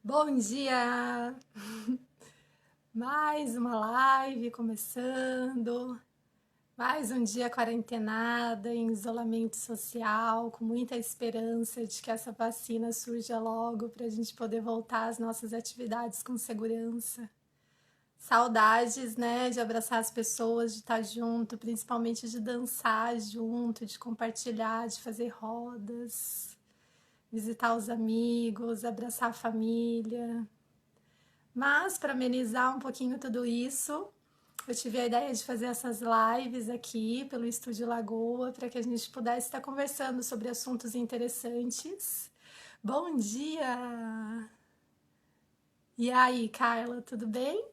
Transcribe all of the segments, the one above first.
Bom dia! Mais uma live começando, mais um dia quarentenada, em isolamento social, com muita esperança de que essa vacina surja logo para a gente poder voltar às nossas atividades com segurança. Saudades, né, de abraçar as pessoas, de estar junto, principalmente de dançar junto, de compartilhar, de fazer rodas, visitar os amigos, abraçar a família. Mas, para amenizar um pouquinho tudo isso, eu tive a ideia de fazer essas lives aqui pelo Estúdio Lagoa, para que a gente pudesse estar conversando sobre assuntos interessantes. Bom dia! E aí, Carla, tudo bem?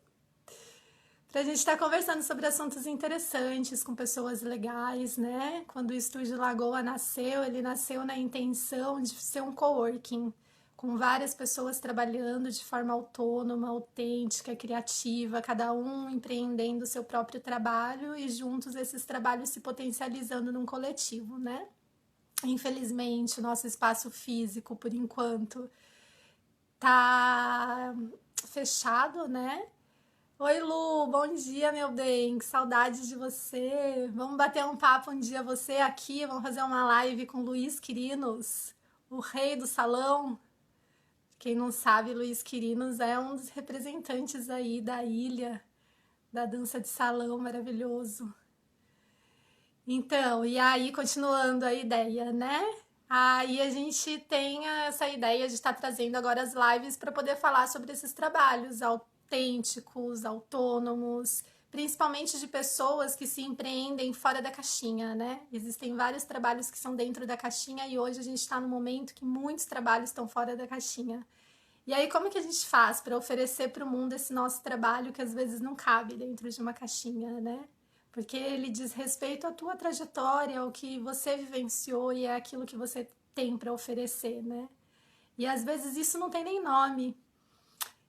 Para a gente estar conversando sobre assuntos interessantes com pessoas legais, né? Quando o Estúdio Lagoa nasceu, ele nasceu na intenção de ser um coworking, com várias pessoas trabalhando de forma autônoma, autêntica, criativa, cada um empreendendo o seu próprio trabalho e juntos esses trabalhos se potencializando num coletivo, né? Infelizmente, o nosso espaço físico, por enquanto, tá fechado, né? Oi, Lu, bom dia, meu bem. Que saudade de você. Vamos bater um papo um dia você aqui, vamos fazer uma live com Luiz Quirinos, o rei do salão. Quem não sabe, Luiz Quirinos é um dos representantes aí da ilha, da dança de salão maravilhoso. Então, e aí, continuando a ideia, né? Aí a gente tem essa ideia de estar trazendo agora as lives para poder falar sobre esses trabalhos autênticos, autônomos, principalmente de pessoas que se empreendem fora da caixinha, né? Existem vários trabalhos que são dentro da caixinha e hoje a gente está no momento que muitos trabalhos estão fora da caixinha. E aí, como que a gente faz para oferecer para o mundo esse nosso trabalho que às vezes não cabe dentro de uma caixinha, né? Porque ele diz respeito à tua trajetória, ao que você vivenciou e é aquilo que você tem para oferecer, né? E às vezes isso não tem nem nome.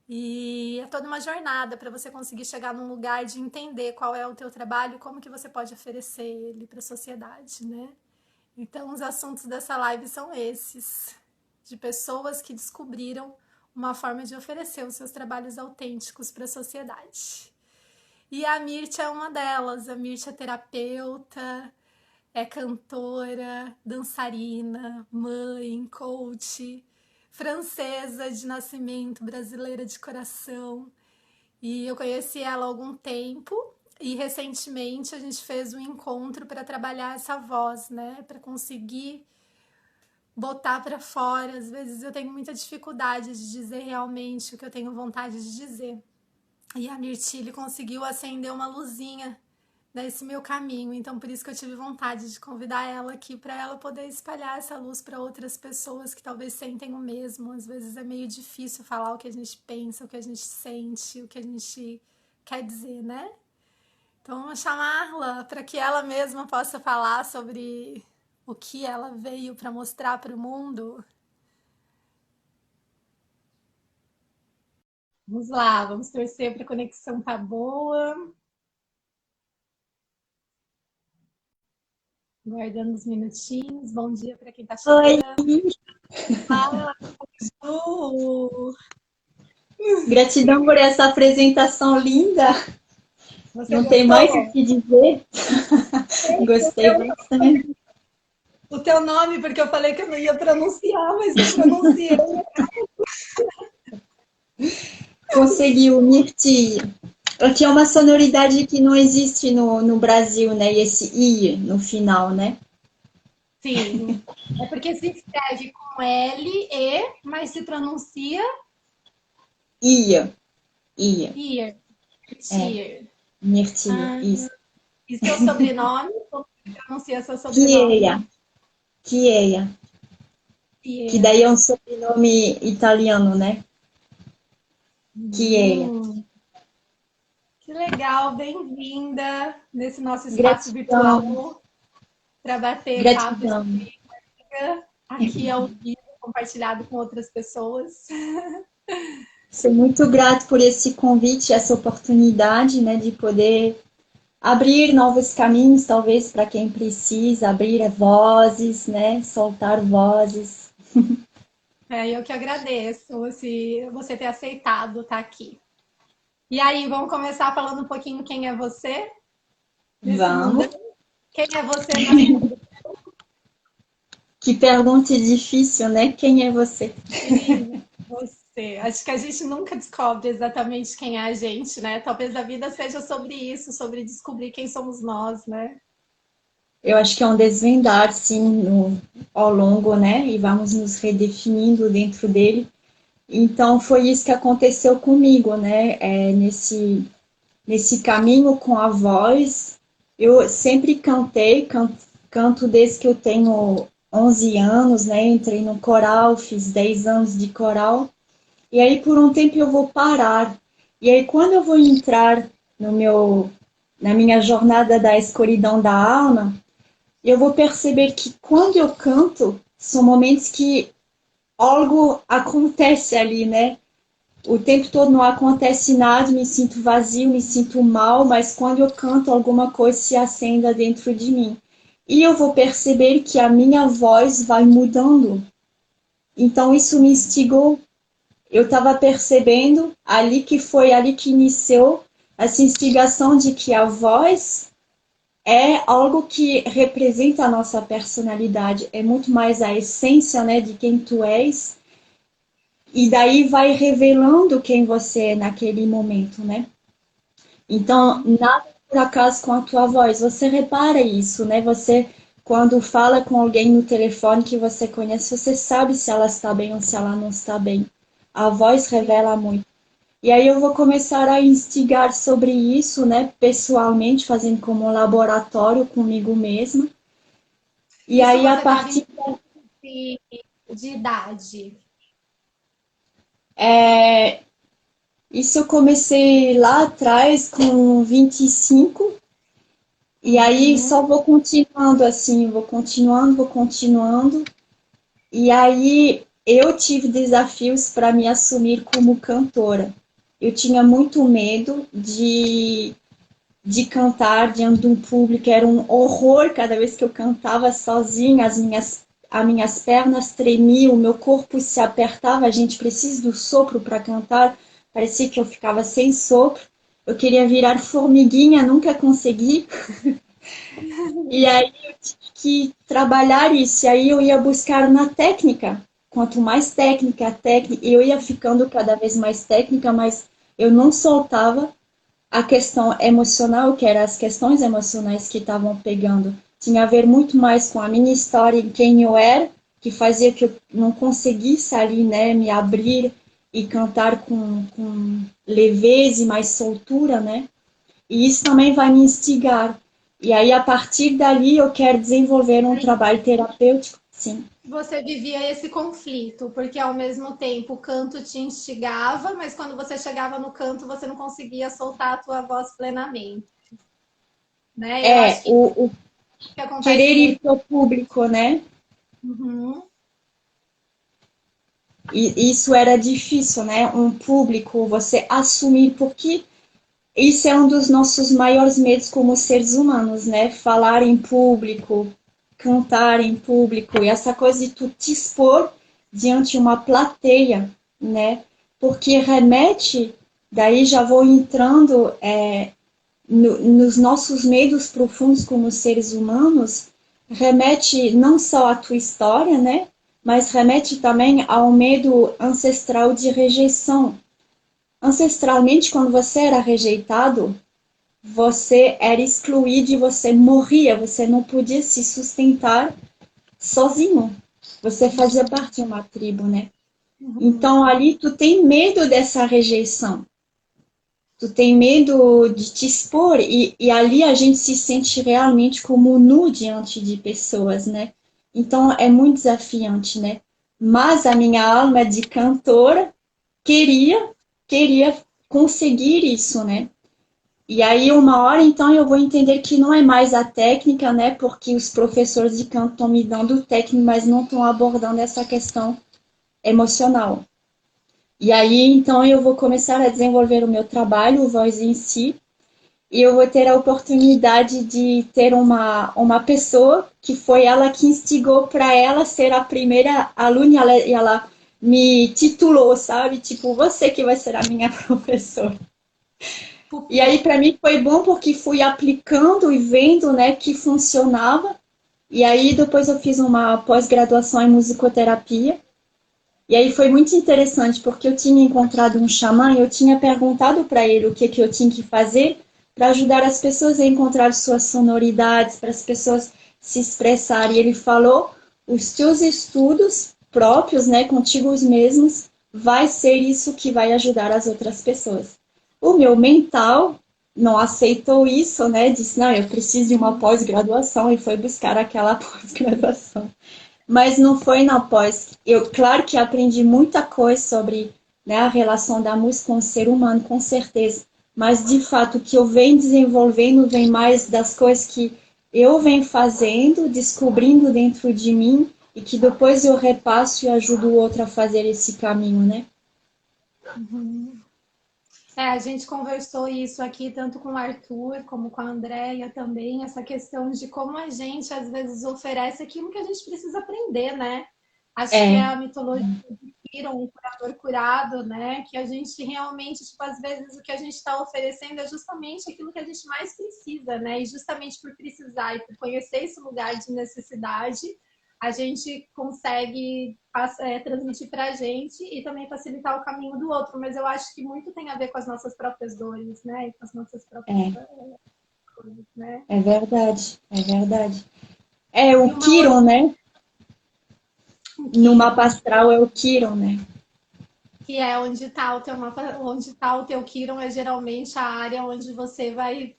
E é toda uma jornada para você conseguir chegar num lugar de entender qual é o teu trabalho e como que você pode oferecer ele para a sociedade, né? Então, os assuntos dessa live são esses, de pessoas que descobriram uma forma de oferecer os seus trabalhos autênticos para a sociedade. E a Mirth é uma delas. A Mirth é terapeuta, é cantora, dançarina, mãe, coach, francesa de nascimento, brasileira de coração. E eu conheci ela há algum tempo e recentemente a gente fez um encontro para trabalhar essa voz, né? Para conseguir botar para fora. Às vezes eu tenho muita dificuldade de dizer realmente o que eu tenho vontade de dizer. E a Mirtille conseguiu acender uma luzinha nesse meu caminho, então por isso que eu tive vontade de convidar ela aqui para ela poder espalhar essa luz para outras pessoas que talvez sentem o mesmo. Às vezes é meio difícil falar o que a gente pensa, o que a gente sente, o que a gente quer dizer, né? Então vamos chamá-la para que ela mesma possa falar sobre o que ela veio para mostrar para o mundo. Vamos lá, vamos torcer para a conexão tá boa. Guardando os minutinhos. Bom dia para quem está Oi, chegando. Ah, Ju! gratidão por essa apresentação linda. Você Não tem mais o gostou? que dizer. O Gostei teu, bastante. o teu nome, porque eu falei que eu não ia pronunciar, mas eu pronunciei. Conseguiu, Mirti. Aqui é uma sonoridade que não existe no Brasil, né? E esse I no final, né? Sim. É porque se escreve com L, E, mas se pronuncia Ia, ia. ear. É, Tear. Mirti, Ah, isso. e seu sobrenome? Como se pronuncia seu Chieia, sobrenome? Chieia. Que daí é Tear. um sobrenome italiano, né? Chieia. Hum, que legal, bem-vinda nesse nosso espaço Gratidão, virtual para bater papo gratidão. aqui ao vivo, compartilhado com outras pessoas. Sou muito grato por esse convite, essa oportunidade, né, de poder abrir novos caminhos, talvez para quem precisa, abrir vozes, né, soltar vozes. Eu que agradeço você ter aceitado estar aqui. E aí, vamos começar falando um pouquinho quem é você nesse mundo? Vamos. Quem é você na vida? Que pergunta difícil, né? Quem é você? Quem é você? Acho que a gente nunca descobre exatamente quem é a gente, né? Talvez a vida seja sobre isso, sobre descobrir quem somos nós, né? Eu acho que é um desvendar, sim, ao longo, né? E vamos nos redefinindo dentro dele. Então, foi isso que aconteceu comigo, né? Nesse caminho com a voz, eu sempre cantei, canto desde que eu tenho 11 anos, né? Entrei no coral, fiz 10 anos de coral. E aí, por um tempo, eu vou parar. E aí, quando eu vou entrar no meu, na minha jornada da escuridão da alma, eu vou perceber que quando eu canto, são momentos que algo acontece ali, né? O tempo todo não acontece nada, me sinto vazio, me sinto mal, mas quando eu canto, alguma coisa se acenda dentro de mim. E eu vou perceber que a minha voz vai mudando. Então isso me instigou. Eu estava percebendo ali que foi ali que iniciou essa instigação de que a voz é algo que representa a nossa personalidade, é muito mais a essência, né, de quem tu és, e daí vai revelando quem você é naquele momento, né? Então, nada por acaso com a tua voz. Você repara isso, né? Você, quando fala com alguém no telefone que você conhece, você sabe se ela está bem ou se ela não está bem. A voz revela muito. E aí eu vou começar a instigar sobre isso, né? Pessoalmente, fazendo como um laboratório comigo mesma. E Isso aí, a você estava em partir de idade. é, isso eu comecei lá atrás com 25. E aí Uhum. só vou continuando assim, vou continuando. E aí eu tive desafios para me assumir como cantora. Eu tinha muito medo de cantar diante de um público, era um horror cada vez que eu cantava sozinha, as minhas pernas tremiam, o meu corpo se apertava, a gente precisa do sopro para cantar, parecia que eu ficava sem sopro. Eu queria virar formiguinha, nunca consegui. E aí eu tive que trabalhar isso. E aí eu ia buscar na técnica. Quanto mais técnica, eu ia ficando cada vez mais técnica, mas eu não soltava a questão emocional, que eram as questões emocionais que estavam pegando. Tinha a ver muito mais com a minha história e quem eu era, que fazia que eu não conseguisse ali, né, me abrir e cantar com leveza e mais soltura, né? E isso também vai me instigar. E aí, a partir dali, eu quero desenvolver um trabalho terapêutico, sim. Você vivia esse conflito, porque ao mesmo tempo o canto te instigava, mas quando você chegava no canto, você não conseguia soltar a tua voz plenamente, né? Eu acho É, o que acontece querer muito. ir para o público, né? Uhum. E isso era difícil, né? Um público, você assumir, porque isso é um dos nossos maiores medos como seres humanos, né? Falar em público, cantar em público, e essa coisa de tu te expor diante de uma plateia, né? Porque remete, daí já vou entrando nos nossos medos profundos como seres humanos, remete não só à tua história, né? Mas remete também ao medo ancestral de rejeição. Ancestralmente, quando você era rejeitado, você era excluído e você morria, você não podia se sustentar sozinho. Você fazia parte de uma tribo, né? Então ali tu tem medo dessa rejeição. Tu tem medo de te expor e ali a gente se sente realmente como nu diante de pessoas, né? Então é muito desafiante, né? Mas a minha alma de cantora queria queria conseguir isso, né? E aí, uma hora, então, eu vou entender que não é mais a técnica, né? Porque os professores de canto estão me dando técnica, mas não estão abordando essa questão emocional. E aí, então, eu vou começar a desenvolver o meu trabalho, o Voz em Si, e eu vou ter a oportunidade de ter uma pessoa que foi ela que instigou para ela ser a primeira aluna, e ela me titulou, sabe? Tipo, você que vai ser a minha professora. E aí, para mim, foi bom porque fui aplicando e vendo, né, que funcionava. E aí, depois eu fiz uma pós-graduação em musicoterapia. E aí foi muito interessante, porque eu tinha encontrado um xamã e eu tinha perguntado para ele o que, que eu tinha que fazer para ajudar as pessoas a encontrar suas sonoridades, para as pessoas se expressarem. E ele falou: os teus estudos próprios, né, contigo mesmos, vai ser isso que vai ajudar as outras pessoas. O meu mental não aceitou isso, né? Disse: não, eu preciso de uma pós-graduação e foi buscar aquela pós-graduação. Mas não foi na pós. Eu, claro que aprendi muita coisa sobre, né, a relação da música com o ser humano, com certeza. Mas, de fato, o que eu venho desenvolvendo vem mais das coisas que eu venho fazendo, descobrindo dentro de mim e que depois eu repasso e ajudo o outro a fazer esse caminho, né? Uhum. A gente conversou isso aqui tanto com o Arthur como com a Andrea também, essa questão de como a gente às vezes oferece aquilo que a gente precisa aprender, né? Acho que é É, a mitologia de Quiron, um curador curado, né? Que a gente realmente, tipo, às vezes o que a gente está oferecendo é justamente aquilo que a gente mais precisa, né? E justamente por precisar e por conhecer esse lugar de necessidade, a gente consegue transmitir para a gente e também facilitar o caminho do outro. Mas eu acho que muito tem a ver com as nossas próprias dores, né? E com as nossas próprias é, coisas, né? é verdade, é verdade. É E o uma outra Quiron, né? No que mapa astral é o Quiron, né? é onde está o teu mapa, onde está o teu Kiron é geralmente a área onde você vai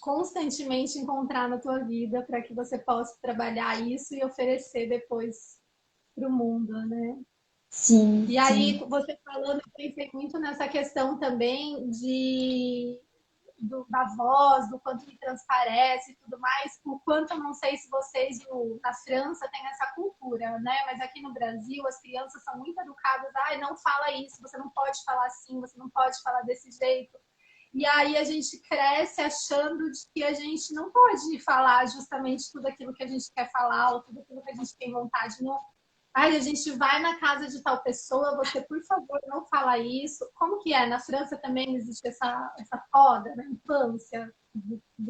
constantemente encontrar na tua vida para que você possa trabalhar isso e oferecer depois para o mundo, né? Sim, E aí, sim. você falando, eu pensei muito nessa questão também da voz, do quanto me transparece e tudo mais, o quanto eu não sei se vocês na França têm essa cultura, né? Mas aqui no Brasil as crianças são muito educadas, não fala isso, você não pode falar assim, você não pode falar desse jeito. E aí a gente cresce achando de que a gente não pode falar justamente tudo aquilo que a gente quer falar ou tudo aquilo que a gente tem vontade. Não, a gente vai na casa de tal pessoa, você, por favor, não fala isso. Como que é? Na França também existe essa poda na infância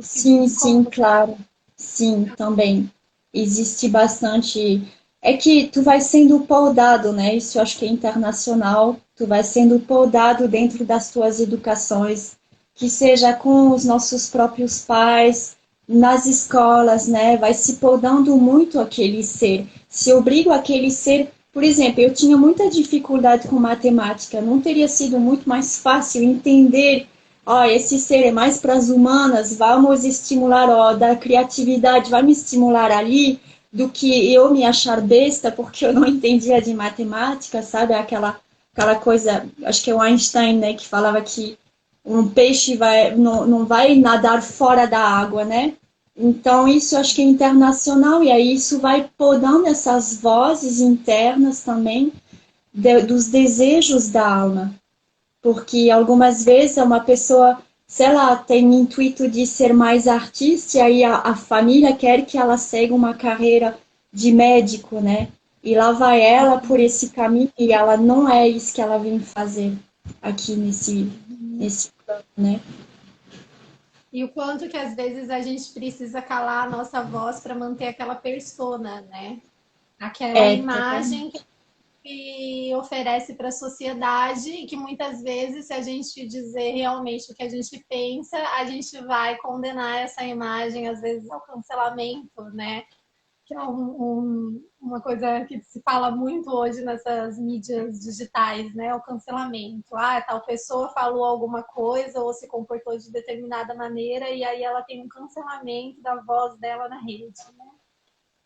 Sim, de como sim, você... claro. Sim, também. Existe bastante. É que tu vai sendo podado, né? Isso eu acho que é internacional. Tu vai sendo podado dentro das tuas educações, que seja com os nossos próprios pais, nas escolas, né? Vai se podando muito aquele ser. Se obriga aquele ser. Por exemplo, eu tinha muita dificuldade com matemática. Não teria sido muito mais fácil entender, ó, esse ser é mais para as humanas, vamos estimular, ó, da criatividade, vai me estimular ali, do que eu me achar besta porque eu não entendia de matemática, sabe? Aquela coisa, acho que é o Einstein, né, que falava que um peixe não vai nadar fora da água, né? Então, isso eu acho que é internacional, e aí isso vai podando essas vozes internas também dos desejos da alma, porque algumas vezes uma pessoa, sei lá, tem intuito de ser mais artista e aí a família quer que ela siga uma carreira de médico, né? E lá vai ela por esse caminho e ela não é isso que ela vem fazer aqui nesse plano, né? E o quanto que às vezes a gente precisa calar a nossa voz para manter aquela persona, né? Aquela É, imagem totalmente. que oferece para a sociedade e que muitas vezes, se a gente dizer realmente o que a gente pensa, a gente vai condenar essa imagem, às vezes, ao cancelamento, né? Que é uma coisa que se fala muito hoje nessas mídias digitais, né? O cancelamento. Tal pessoa falou alguma coisa ou se comportou de determinada maneira e aí ela tem um cancelamento da voz dela na rede, né?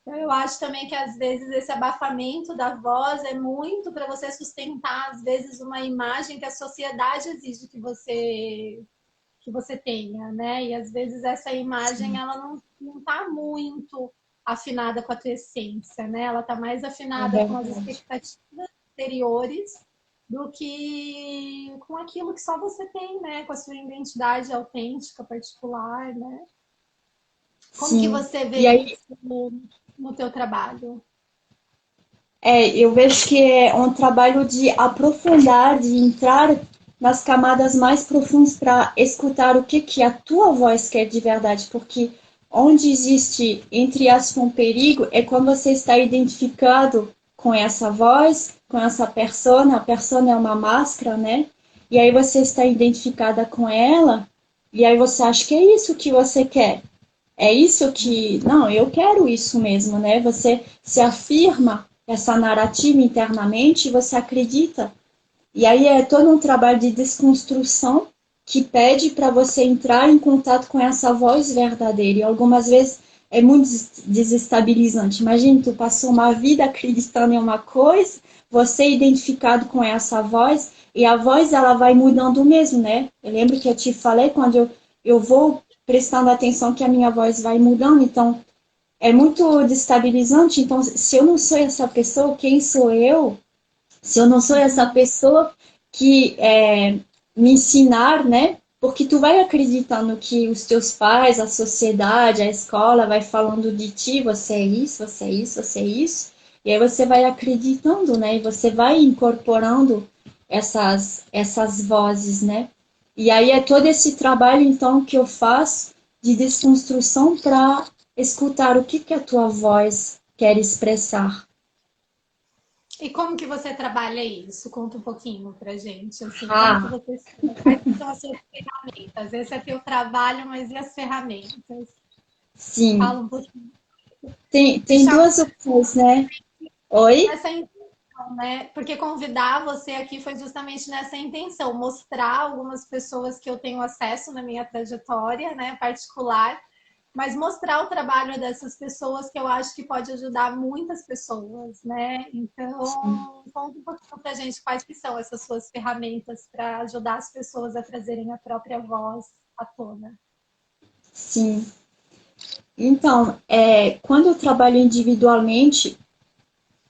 Então, eu acho também que às vezes esse abafamento da voz é muito para você sustentar, às vezes, uma imagem que a sociedade exige que você tenha, né? E às vezes essa imagem ela não está muito afinada com a tua essência, né? Ela está mais É afinada com as verdade. expectativas exteriores do que com aquilo que só você tem, né? Com a sua identidade autêntica, particular, né? Como que Sim. você E vê aí, isso no teu trabalho? Eu vejo que é um trabalho de aprofundar, de entrar nas camadas mais profundas para escutar o que, que a tua voz quer de verdade, porque onde existe, entre aspas, um perigo é quando você está identificado com essa voz, com essa persona, a persona é uma máscara, né? E aí você está identificada com ela, e aí você acha que é isso que você quer. É isso que, não, eu quero isso mesmo, né? Você se afirma essa narrativa internamente e você acredita. E aí é todo um trabalho de desconstrução que pede para você entrar em contato com essa voz verdadeira. E algumas vezes é muito desestabilizante. Imagina, tu passou uma vida acreditando em uma coisa, você é identificado com essa voz, e a voz ela vai mudando mesmo, né? Eu lembro que eu te falei quando eu vou prestando atenção que a minha voz vai mudando, então é muito destabilizante. Então, se eu não sou essa pessoa, quem sou eu? Se eu não sou essa pessoa que me ensinar, né? Porque tu vai acreditando que os teus pais, a sociedade, a escola vai falando de ti, você é isso, você é isso, você é isso. E aí você vai acreditando, né? E você vai incorporando essas vozes, né? E aí é todo esse trabalho, então, que eu faço de desconstrução para escutar o que que a tua voz quer expressar. E como que você trabalha isso? Conta um pouquinho pra gente, assim, como que Ah, você, quais são as suas ferramentas? Esse é teu trabalho, mas e as ferramentas? sim. Fala um pouquinho. Me Tem chamou duas opções, né? Oi? essa intenção, né? Porque convidar você aqui foi justamente nessa intenção, mostrar algumas pessoas que eu tenho acesso na minha trajetória, né, particular, mas mostrar o trabalho dessas pessoas que eu acho que pode ajudar muitas pessoas, né? Então, conta um pouquinho pra gente quais que são essas suas ferramentas para ajudar as pessoas a trazerem a própria voz à tona. Sim. Então, quando eu trabalho individualmente,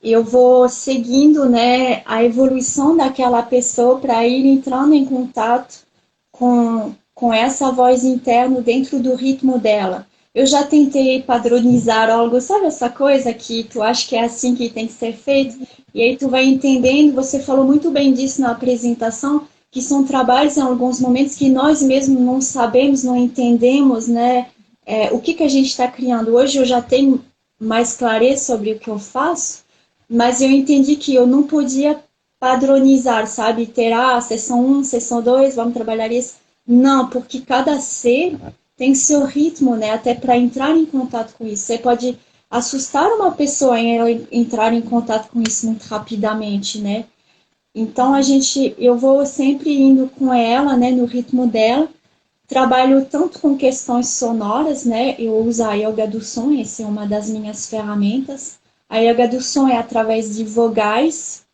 eu vou seguindo, né, a evolução daquela pessoa para ir entrando em contato com essa voz interna dentro do ritmo dela. Eu já tentei padronizar algo, sabe essa coisa que tu acha que é assim que tem que ser feito? E aí tu vai entendendo, você falou muito bem disso na apresentação, que são trabalhos em alguns momentos que nós mesmos não sabemos, não entendemos, né? O que que a gente está criando. Hoje eu já tenho mais clareza sobre o que eu faço, mas eu entendi que eu não podia padronizar, sabe? Ter, sessão um, sessão 2, vamos trabalhar isso. Não, porque cada ser tem seu ritmo, né? Até para entrar em contato com isso. Você pode assustar uma pessoa em ela entrar em contato com isso muito rapidamente, né? Então eu vou sempre indo com ela, né, no ritmo dela. Trabalho tanto com questões sonoras, né? Eu uso a yoga do som, essa é uma das minhas ferramentas. A yoga do som é através de vogais,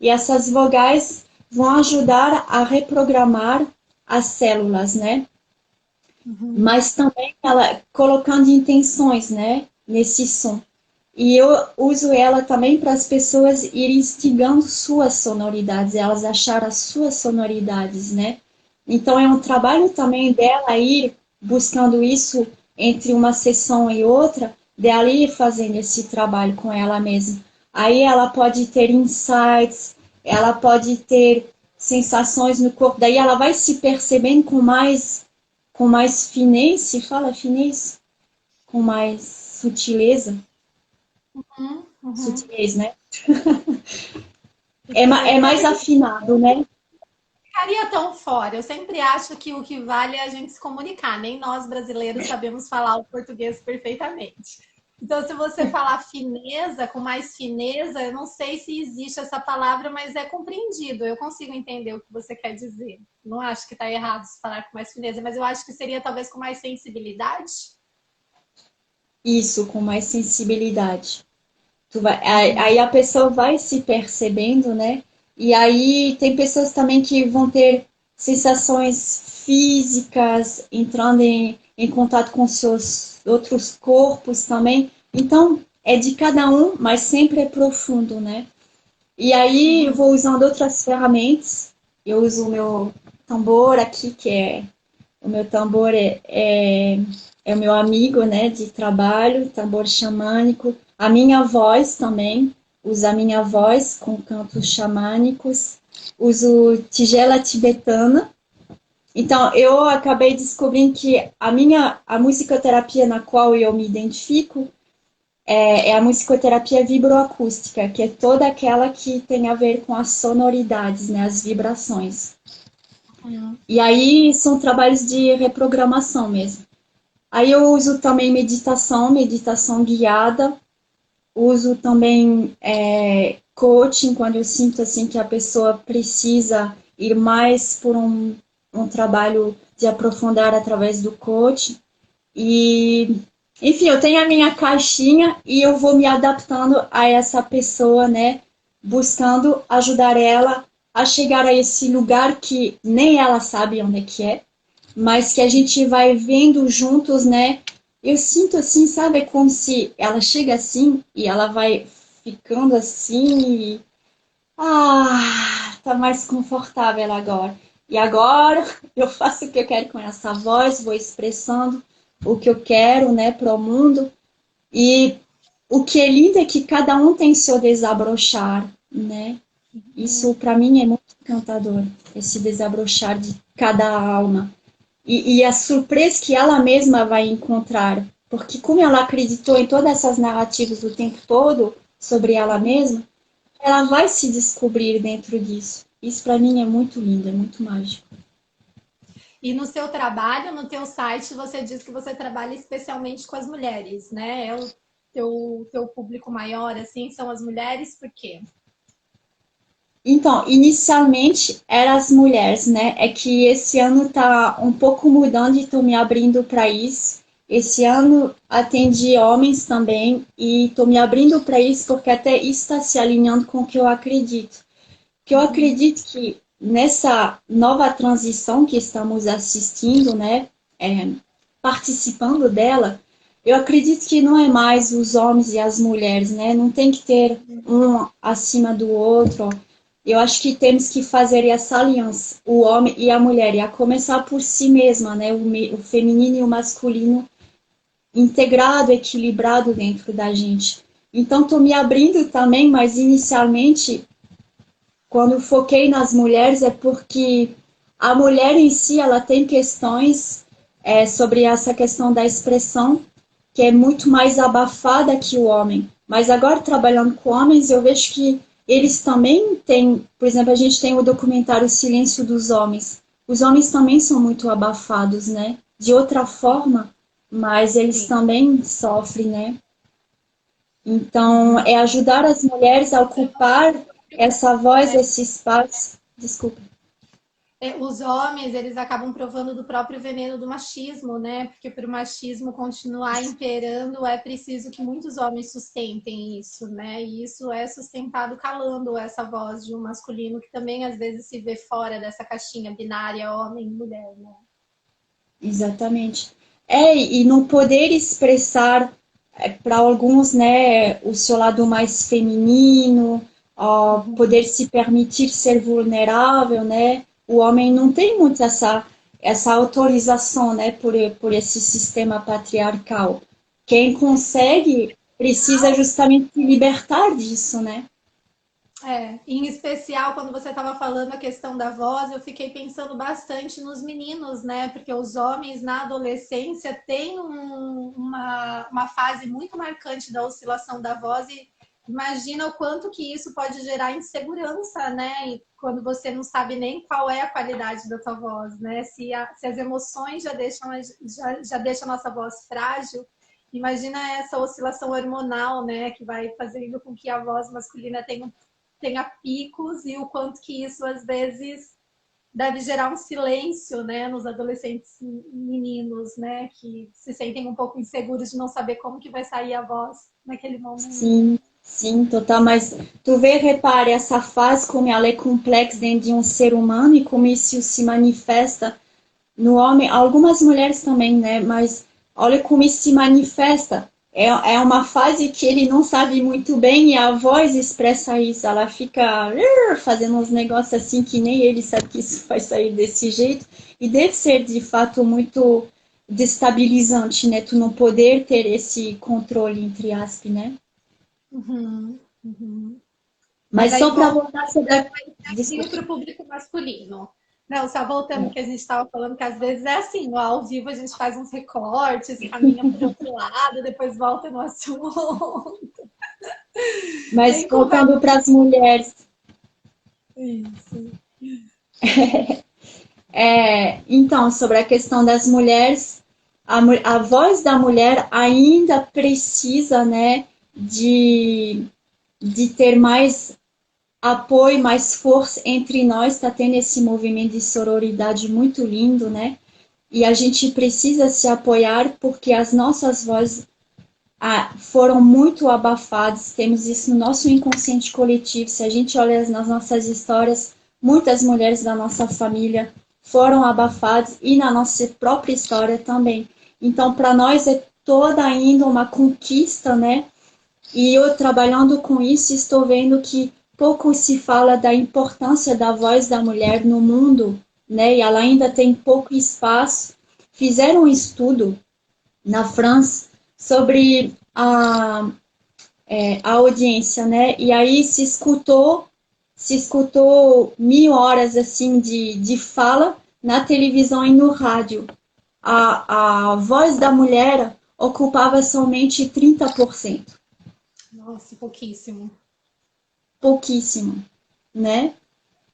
e essas vogais vão ajudar a reprogramar as células, né? Uhum. Mas também ela colocando intenções, né, nesse som. E eu uso ela também para as pessoas irem instigando suas sonoridades, elas acharem as suas sonoridades, né? Então é um trabalho também dela ir buscando isso entre uma sessão e outra, dela ir fazendo esse trabalho com ela mesma. Aí ela pode ter insights, ela pode ter sensações no corpo, daí ela vai se percebendo com mais finesse, fala finesse, com mais sutileza, Uhum. Uhum. sutilez, né? É Sutileza. É mais porque afinado, né? ficaria tão fora. Eu sempre acho que o que vale é a gente se comunicar. Nem nós brasileiros sabemos falar o português perfeitamente. Então, se você falar fineza, com mais fineza, eu não sei se existe essa palavra, mas é compreendido. Eu consigo entender o que você quer dizer. Não acho que está errado se falar com mais fineza, mas eu acho que seria talvez com mais sensibilidade. Isso, com mais sensibilidade. Aí Uhum. a pessoa vai se percebendo, né? E aí tem pessoas também que vão ter sensações físicas, entrando em contato com seus outros corpos também. Então, é de cada um, mas sempre é profundo, né? E aí eu Uhum. vou usando outras ferramentas. Eu uso o meu tambor aqui, que o meu tambor é o meu amigo, né, de trabalho, tambor xamânico. A minha voz também. uso a minha voz com cantos xamânicos, uso tigela tibetana. Então, eu acabei descobrindo que a musicoterapia na qual eu me identifico é a musicoterapia vibroacústica, que é toda aquela que tem a ver com as sonoridades, né, as vibrações. E aí são trabalhos de reprogramação mesmo. Aí eu uso também meditação guiada, uso também coaching, quando eu sinto assim que a pessoa precisa ir mais por um trabalho de aprofundar através do coaching. E, enfim, eu tenho a minha caixinha e eu vou me adaptando a essa pessoa, né? Buscando ajudar ela a chegar a esse lugar que nem ela sabe onde é, mas que a gente vai vendo juntos, né? Eu sinto assim, sabe, como se ela chega assim e ela vai ficando assim e... tá mais confortável agora. E agora eu faço o que eu quero com essa voz, vou expressando o que eu quero, né, para o mundo. E o que é lindo é que cada um tem seu desabrochar, né? Isso para mim é muito encantador, esse desabrochar de cada alma. E a surpresa que ela mesma vai encontrar, porque como ela acreditou em todas essas narrativas o tempo todo sobre ela mesma, ela vai se descobrir dentro disso. Isso para mim é muito lindo, é muito mágico. E no seu trabalho, no teu site, você diz que você trabalha especialmente com as mulheres, né? É o teu público maior, assim, são as mulheres, por quê? Então, inicialmente eram as mulheres, né? É que esse ano tá um pouco mudando e estou me abrindo para isso. Esse ano atendi homens também e estou me abrindo para isso porque até isso está se alinhando com o que eu acredito. Que eu acredito que nessa nova transição que estamos assistindo, né? Participando dela, eu acredito que não é mais os homens e as mulheres, né? Não tem que ter um acima do outro. Eu acho que temos que fazer essa aliança, o homem e a mulher, e a começar por si mesma, né? O feminino e o masculino integrado, equilibrado dentro da gente. Então, estou me abrindo também, mas inicialmente, quando foquei nas mulheres, é porque a mulher em si, ela tem questões sobre essa questão da expressão, que é muito mais abafada que o homem. Mas agora, trabalhando com homens, eu vejo que eles também têm, por exemplo, a gente tem o documentário Silêncio dos Homens. Os homens também são muito abafados, né? De outra forma, mas eles Sim. também sofrem, né? Então, é ajudar as mulheres a ocupar essa voz, esse espaço. Desculpa. Os homens, eles acabam provando do próprio veneno do machismo, né? Porque para o machismo continuar imperando, é preciso que muitos homens sustentem isso, né? E isso é sustentado calando essa voz de um masculino que também às vezes se vê fora dessa caixinha binária homem e mulher, né? Exatamente. E não poder expressar para alguns, né, o seu lado mais feminino, ó, poder se permitir ser vulnerável, né? O homem não tem muito essa autorização, né, por esse sistema patriarcal. Quem consegue precisa justamente se libertar disso, né? Em especial quando você estava falando a questão da voz, eu fiquei pensando bastante nos meninos, né? Porque os homens na adolescência têm uma fase muito marcante da oscilação da voz e imagina o quanto que isso pode gerar insegurança, né? E quando você não sabe nem qual é a qualidade da tua voz, né? Se as emoções já deixam a nossa voz frágil, imagina essa oscilação hormonal, né? Que vai fazendo com que a voz masculina tenha picos e o quanto que isso às vezes deve gerar um silêncio, né, nos adolescentes meninos, né, que se sentem um pouco inseguros de não saber como que vai sair a voz naquele momento. Sim, sim, total. Mas tu vê, repare, essa fase como ela é complexa dentro de um ser humano e como isso se manifesta no homem. Algumas mulheres também, né? Mas olha como isso se manifesta. É uma fase que ele não sabe muito bem e a voz expressa isso. Ela fica fazendo uns negócios assim que nem ele sabe que isso vai sair desse jeito. E deve ser, de fato, muito destabilizante, né? Tu não poder ter esse controle, entre aspas, né? Uhum. Uhum. Mas Mas aí só para volta voltar sobre a... para Desculpa. o público masculino. Não, só voltando que a gente estava falando que às vezes é assim, no ao vivo a gente faz uns recortes, caminha para o outro lado, depois volta no assunto. Mas Bem conversa. voltando para as mulheres, Isso. então, sobre a questão das mulheres, a voz da mulher ainda precisa, né, de ter mais apoio, mais força entre nós. Está tendo esse movimento de sororidade muito lindo, né? E a gente precisa se apoiar porque as nossas vozes foram muito abafadas. Temos isso no nosso inconsciente coletivo. Se a gente olha nas nossas histórias, muitas mulheres da nossa família foram abafadas e na nossa própria história também. Então, para nós é toda ainda uma conquista, né? E eu trabalhando com isso, estou vendo que pouco se fala da importância da voz da mulher no mundo, né? E ela ainda tem pouco espaço. Fizeram um estudo na França sobre a audiência, né? E aí se escutou 1.000 horas assim de fala na televisão e no rádio. A voz da mulher ocupava somente 30%, Nossa, pouquíssimo. pouquíssimo, né?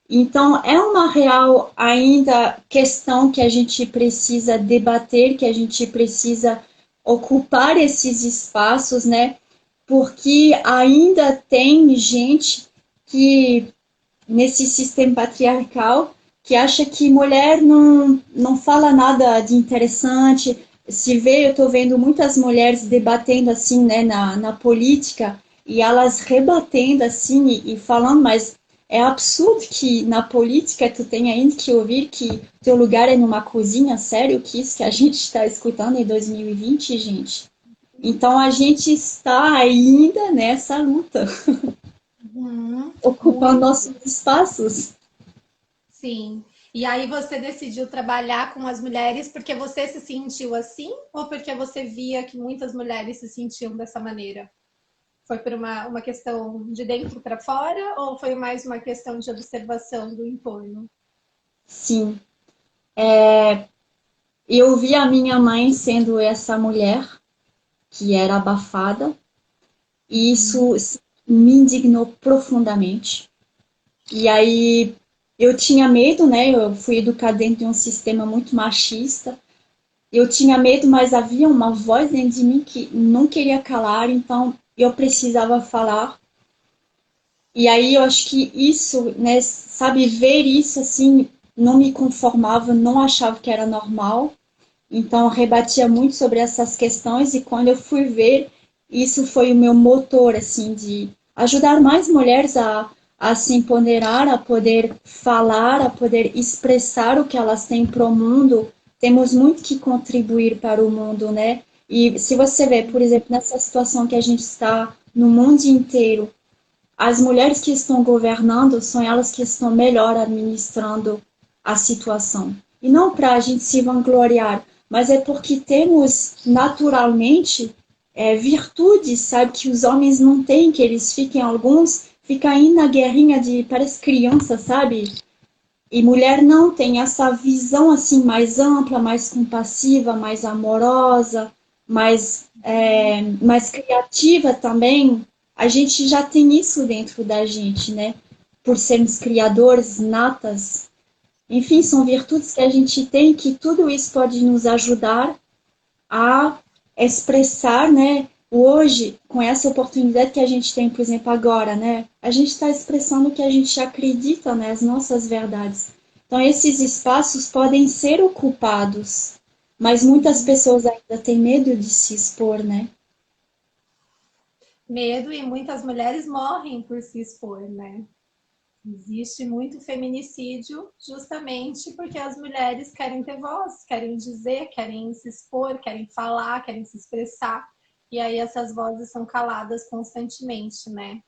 Então, é uma real ainda questão que a gente precisa debater, que a gente precisa ocupar esses espaços, né? Porque ainda tem gente que, nesse sistema patriarcal, que acha que mulher não fala nada de interessante. Se vê, eu estou vendo muitas mulheres debatendo assim, né, na política, e elas rebatendo assim e falando, mas é absurdo que na política tu tenha ainda que ouvir que teu lugar é numa cozinha, sério, que isso que a gente está escutando em 2020, gente. Então a gente está ainda nessa luta, Uhum. ocupando Muito, nossos espaços. sim. E aí você decidiu trabalhar com as mulheres porque você se sentiu assim ou porque você via que muitas mulheres se sentiam dessa maneira? Foi por uma questão de dentro para fora ou foi mais uma questão de observação do entorno? Sim, eu vi a minha mãe sendo essa mulher que era abafada, e isso me indignou profundamente. E aí eu tinha medo, né? Eu fui educada dentro de um sistema muito machista. Eu tinha medo, mas havia uma voz dentro de mim que não queria calar, então eu precisava falar. E aí eu acho que isso, né, sabe, ver isso assim, não me conformava, não achava que era normal. Então, eu rebatia muito sobre essas questões e quando eu fui ver, isso foi o meu motor, assim, de ajudar mais mulheres a se empoderar, a poder falar, a poder expressar o que elas têm para o mundo. Temos muito que contribuir para o mundo, né? E se você vê, por exemplo, nessa situação que a gente está no mundo inteiro, as mulheres que estão governando são elas que estão melhor administrando a situação. E não para a gente se vangloriar, mas é porque temos naturalmente virtudes, sabe, que os homens não têm, que eles fiquem, alguns ficam aí na guerrinha de, parece criança, sabe? E mulher não tem essa visão assim mais ampla, mais compassiva, mais amorosa, mais criativa também. A gente já tem isso dentro da gente, né? Por sermos criadores natas. Enfim, são virtudes que a gente tem que tudo isso pode nos ajudar a expressar, né? Hoje, com essa oportunidade que a gente tem, por exemplo, agora, né? A gente está expressando o que a gente acredita, né? As nossas verdades. Então, esses espaços podem ser ocupados, mas muitas pessoas ainda têm medo de se expor, né? Medo e muitas mulheres morrem por se expor, né? Existe muito feminicídio justamente porque as mulheres querem ter voz, querem dizer, querem se expor, querem falar, querem se expressar. E aí essas vozes são caladas constantemente, né?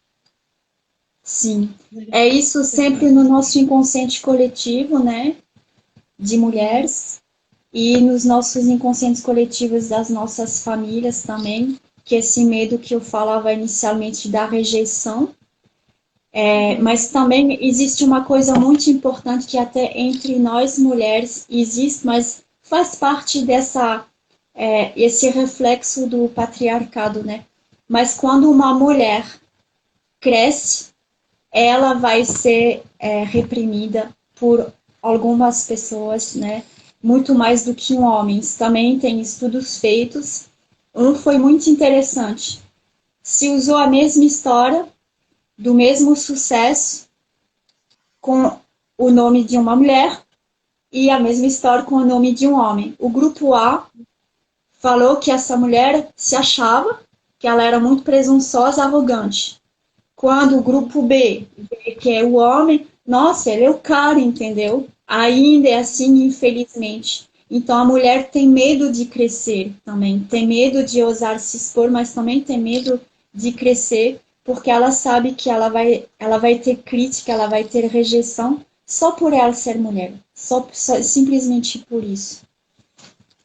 Sim. É isso sempre no nosso inconsciente coletivo, né? De mulheres. E nos nossos inconscientes coletivos das nossas famílias também. que esse medo que eu falava inicialmente da rejeição, mas também existe uma coisa muito importante que até entre nós mulheres existe, mas faz parte esse reflexo do patriarcado, né? Mas quando uma mulher cresce, ela vai ser reprimida por algumas pessoas, né? Muito mais do que um homem. Também tem estudos feitos. Um foi muito interessante. Se usou a mesma história, do mesmo sucesso, com o nome de uma mulher, e a mesma história com o nome de um homem. O grupo A falou que essa mulher se achava, que ela era muito presunçosa, arrogante. Quando o grupo B, que é o homem, nossa, ele é o cara, entendeu? Ainda é assim, infelizmente. Então a mulher tem medo de crescer também, tem medo de ousar se expor, mas também tem medo de crescer, porque ela sabe que ela vai ter crítica, ela vai ter rejeição só por ela ser mulher, simplesmente por isso.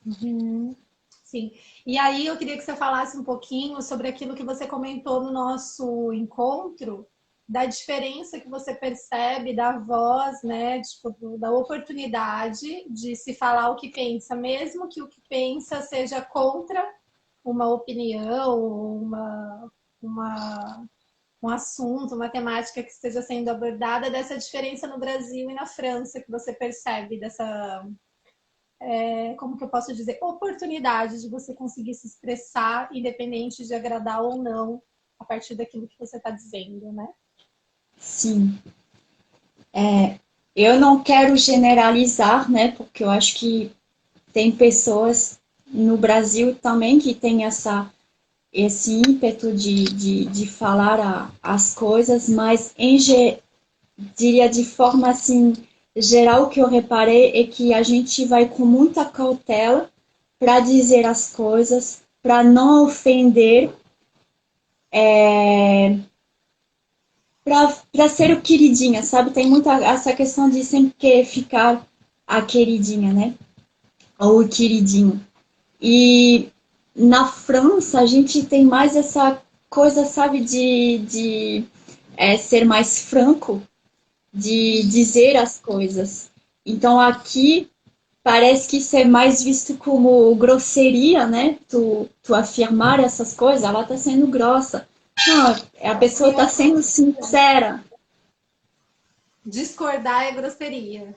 Uhum. Sim. E aí eu queria que você falasse um pouquinho sobre aquilo que você comentou no nosso encontro, da diferença que você percebe da voz, né, tipo, da oportunidade de se falar o que pensa, mesmo que o que pensa seja contra uma opinião, uma, um assunto, uma temática que esteja sendo abordada, dessa diferença no Brasil e na França que você percebe, dessa como que eu posso dizer, oportunidade de você conseguir se expressar, independente de agradar ou não, a partir daquilo que você está dizendo, né? Sim. Eu não quero generalizar, né? Porque eu acho que tem pessoas no Brasil também que têm esse ímpeto de falar as coisas, mas diria de forma assim geral, o que eu reparei é que a gente vai com muita cautela para dizer as coisas, para não ofender, para ser o queridinha, sabe? Tem muita essa questão de sempre querer ficar a queridinha, né? Ou o queridinho. E na França a gente tem mais essa coisa, sabe, de ser mais franco, de dizer as coisas. Então aqui parece que isso é mais visto como grosseria, né? Tu afirmar essas coisas, ela tá sendo grossa. Não, a pessoa tá sendo sincera. Discordar é grosseria,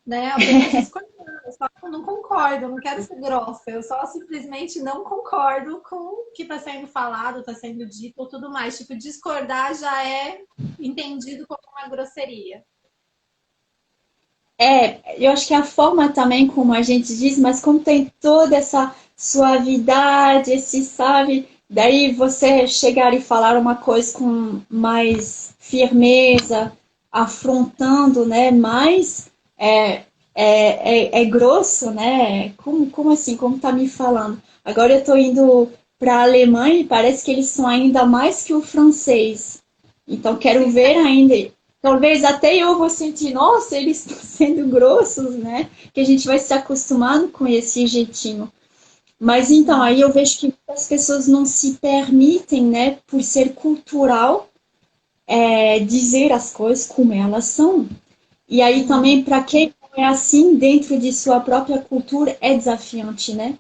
né? Apenas discordar. Eu só não concordo, não quero ser grossa. Eu só simplesmente não concordo com o que está sendo falado, está sendo dito ou tudo mais. Tipo, discordar já é entendido como uma grosseria. Eu acho que a forma também como a gente diz, mas como tem toda essa suavidade, esse, sabe? Daí você chegar e falar uma coisa com mais firmeza, afrontando, né? Mais é grosso, né? Como assim? Como tá me falando? Agora eu tô indo para a Alemanha e parece que eles são ainda mais que o francês. Então quero ver ainda. Talvez até eu vou sentir, nossa, eles estão sendo grossos, né? Que a gente vai se acostumando com esse jeitinho. Mas então, aí eu vejo que as pessoas não se permitem, né, por ser cultural, dizer as coisas como elas são. E aí também, para quem é assim dentro de sua própria cultura, é desafiante, né?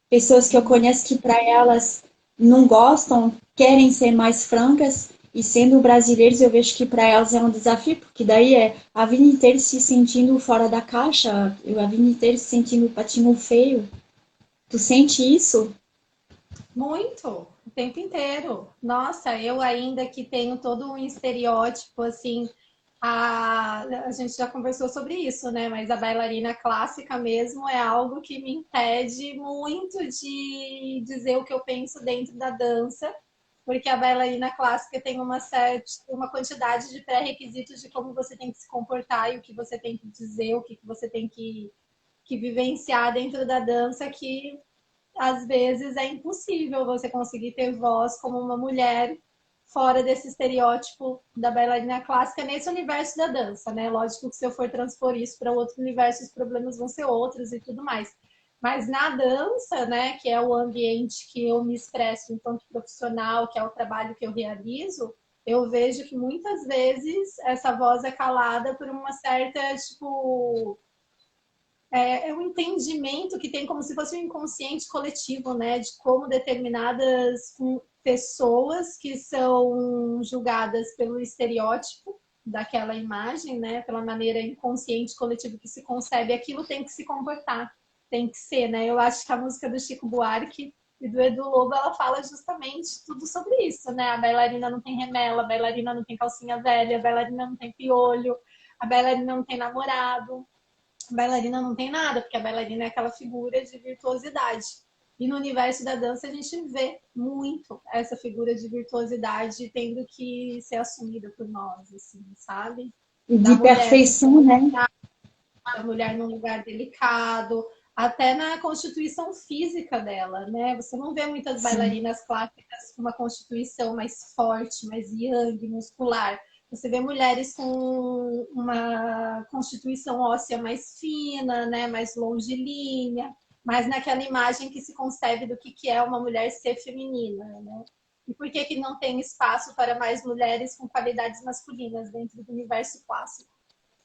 Pessoas que eu conheço que para elas não gostam, querem ser mais francas, e sendo brasileiros, eu vejo que para elas é um desafio, porque daí é a vida inteira se sentindo fora da caixa, a vida inteira se sentindo patinho feio. Tu sente isso? Muito, o tempo inteiro. Nossa, eu ainda que tenho todo um estereótipo, assim, a gente já conversou sobre isso, né? Mas a bailarina clássica mesmo é algo que me impede muito de dizer o que eu penso dentro da dança, porque a bailarina clássica tem uma quantidade de pré-requisitos de como você tem que se comportar e o que você tem que dizer, o que você tem que vivenciar dentro da dança que às vezes é impossível você conseguir ter voz como uma mulher fora desse estereótipo da bailarina clássica nesse universo da dança, né? Lógico que se eu for transpor isso para outro universo, os problemas vão ser outros e tudo mais. Mas na dança, né, que é o ambiente que eu me expresso enquanto profissional, que é o trabalho que eu realizo, eu vejo que muitas vezes essa voz é calada por uma certa, tipo, é um entendimento que tem como se fosse um inconsciente coletivo, né? De como determinadas pessoas que são julgadas pelo estereótipo daquela imagem, né? Pela maneira inconsciente coletiva que se concebe, aquilo tem que se comportar, tem que ser, né? Eu acho que a música do Chico Buarque e do Edu Lobo, ela fala justamente tudo sobre isso, né? A bailarina não tem remela, a bailarina não tem calcinha velha, a bailarina não tem piolho, a bailarina não tem namorado, a bailarina não tem nada, porque a bailarina é aquela figura de virtuosidade. E no universo da dança a gente vê muito essa figura de virtuosidade tendo que ser assumida por nós, assim, sabe? E Da de mulher, perfeição, né? da mulher num lugar delicado, até na constituição física dela, né? Você não vê muitas Sim, bailarinas clássicas com uma constituição mais forte, mais yang, muscular. Você vê mulheres com uma constituição óssea mais fina, né? Mais longilínea, mas naquela imagem que se concebe do que é uma mulher ser feminina, né? E por que não tem espaço para mais mulheres com qualidades masculinas dentro do universo clássico?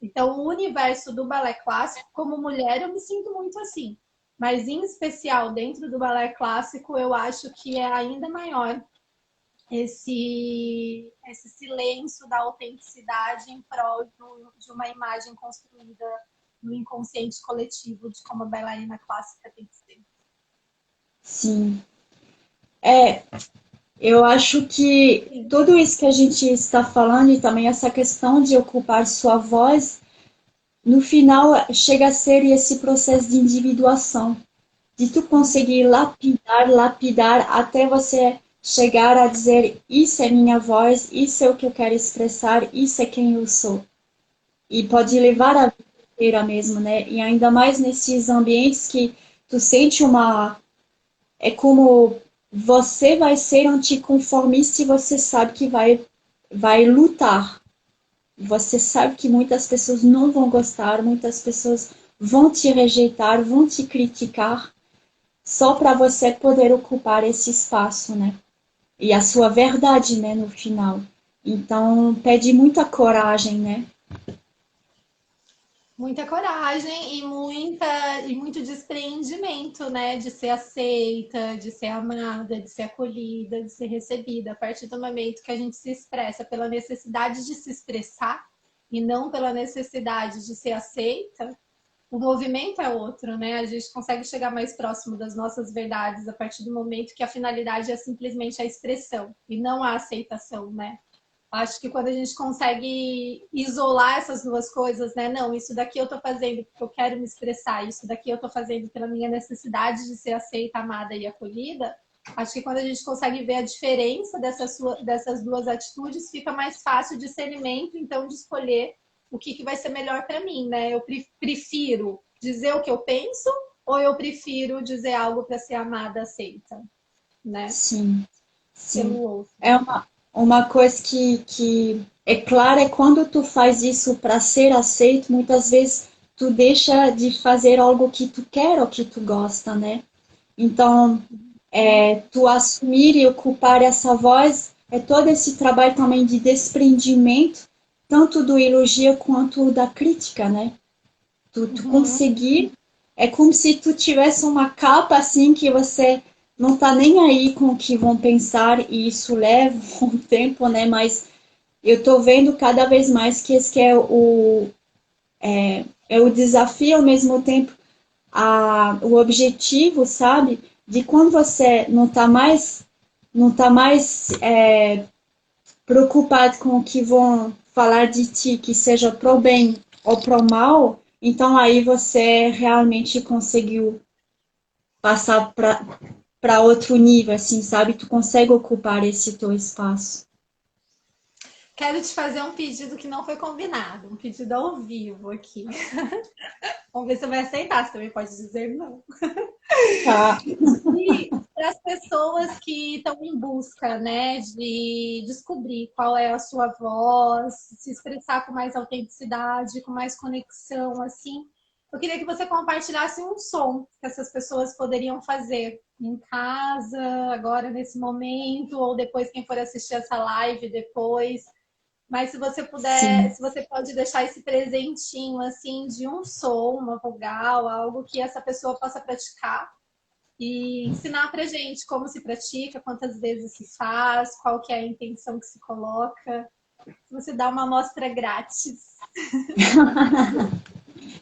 Então, o universo do balé clássico, como mulher, eu me sinto muito assim. Mas, em especial, dentro do balé clássico, eu acho que é ainda maior esse silêncio da autenticidade em prol de uma imagem construída no inconsciente coletivo de como a bailarina clássica tem que ser. sim. É, eu acho que Sim. tudo isso que a gente está falando e também essa questão de ocupar sua voz, no final chega a ser esse processo de individuação, de tu conseguir lapidar, lapidar até você chegar a dizer isso é minha voz, isso é o que eu quero expressar, isso é quem eu sou. E pode levar a vida inteira mesmo, né? E ainda mais nesses ambientes que tu sente uma. É como você vai ser anticonformista e você sabe que vai lutar. Você sabe que muitas pessoas não vão gostar, muitas pessoas vão te rejeitar, vão te criticar, só para você poder ocupar esse espaço, né? E a sua verdade, né, no final. Então, pede muita coragem, né? Muita coragem e muito despreendimento, né? De ser aceita, de ser amada, de ser acolhida, de ser recebida. A partir do momento que a gente se expressa pela necessidade de se expressar e não pela necessidade de ser aceita, o movimento é outro, né? A gente consegue chegar mais próximo das nossas verdades a partir do momento que a finalidade é simplesmente a expressão e não a aceitação, né? Acho que quando a gente consegue isolar essas duas coisas, né? Não, isso daqui eu tô fazendo porque eu quero me expressar, isso daqui eu tô fazendo pela minha necessidade de ser aceita, amada e acolhida. Acho que quando a gente consegue ver a diferença dessas duas atitudes, fica mais fácil o discernimento, então, de escolher o que vai ser melhor para mim, né? Eu prefiro dizer o que eu penso ou eu prefiro dizer algo para ser amada, aceita, né? Sim, Pelo sim. outro. É uma coisa que é clara é quando tu faz isso para ser aceito, muitas vezes tu deixa de fazer algo que tu quer ou que tu gosta, né? Então, tu assumir e ocupar essa voz é todo esse trabalho também de desprendimento, tanto do elogio quanto da crítica, né? Tu Uhum. conseguir, é como se tu tivesse uma capa assim que você não tá nem aí com o que vão pensar e isso leva um tempo, né? Mas eu tô vendo cada vez mais que esse que é o desafio ao mesmo tempo o objetivo, sabe? De quando você não tá mais preocupado com o que vão falar de ti, que seja pro bem ou pro mal, então aí você realmente conseguiu passar para outro nível, assim, sabe? Tu consegue ocupar esse teu espaço. Quero te fazer um pedido que não foi combinado, um pedido ao vivo aqui. Vamos ver se você vai aceitar, você também pode dizer não. Tá. E para as pessoas que estão em busca, né, de descobrir qual é a sua voz, se expressar com mais autenticidade, com mais conexão, assim, eu queria que você compartilhasse um som que essas pessoas poderiam fazer em casa, agora nesse momento, ou depois quem for assistir essa live depois. Mas se você puder, Sim. se você pode deixar esse presentinho assim de um som, uma vogal, algo que essa pessoa possa praticar e ensinar pra gente como se pratica, quantas vezes se faz, qual que é a intenção que se coloca. Se você dá uma amostra grátis.